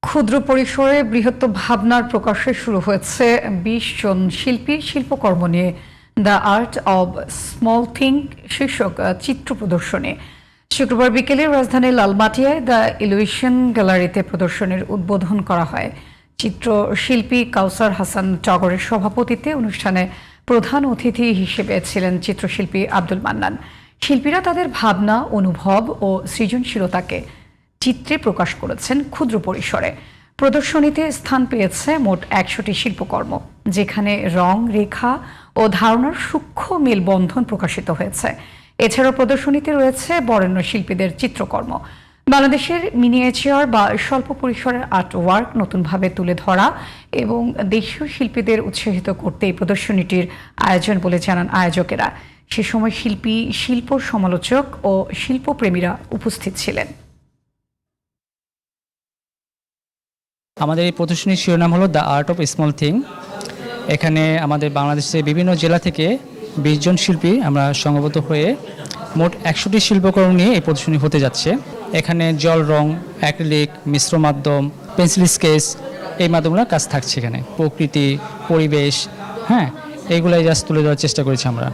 ক্ষুদ্র পরিসরে বৃহত্তর ভাবনার প্রকাশে শুরু হয়েছে ২০ জন শিল্পীর শিল্পকর্ম নিয়ে the art of small thing শীর্ষক চিত্র প্রদর্শনী। শুক্রবার বিকেলে রাজধানীর লালমাটিয়ায় দ্য ইলুশন গ্যালারিতে প্রদর্শনীর উদ্বোধন করা হয়। চিত্রশিল্পী কাউসার হাসান টগরের সভাপতিত্বে অনুষ্ঠানে প্রধান অতিথি হিসেবে ছিলেন চিত্রশিল্পী আব্দুল মান্নান। শিল্পীরা তাদের ভাবনা, অনুভব ও সৃজনশীলতাকে চিত্রে প্রকাশ করেছেন ক্ষুদ্র পরিসরে। প্রদর্শনীতে স্থান পেয়েছে মোট ১০০টি শিল্পকর্ম, যেখানে রং, রেখা ও ধারণার সূক্ষ্ম মেলবন্ধন প্রকাশিত হয়েছে। এছাড়াও প্রদর্শনীতে রয়েছে বরেণ্য শিল্পীদের চিত্রকর্ম। বাংলাদেশের মিনিয়েচার বা স্বল্প পরিসরের আর্ট ওয়ার্ক নতুনভাবে তুলে ধরা এবং দেশীয় শিল্পীদের উৎসাহিত করতে এই প্রদর্শনীটির আয়োজন বলে জানান আয়োজকেরা। সে সময় শিল্পী, শিল্প সমালোচক ও শিল্পপ্রেমীরা উপস্থিত ছিলেন। আমাদের এই প্রদর্শনীর শিরোনাম হলো the art of small thing. এখানে আমাদের বাংলাদেশের বিভিন্ন জেলা থেকে ২০ জন শিল্পী আমরা সংঘবদ্ধ হয়ে মোট ১০০টি শিল্পকর্ম নিয়ে এই প্রদর্শনী হতে যাচ্ছে। এখানে জল রং, অ্যাক্রিলিক, মিশ্র মাধ্যম, পেন্সিল স্কেচ এই মাধ্যমগুলো কাজ থাকছে। এখানে প্রকৃতি, পরিবেশ, এইগুলাই জাস্ট তুলে ধরার চেষ্টা করেছি আমরা।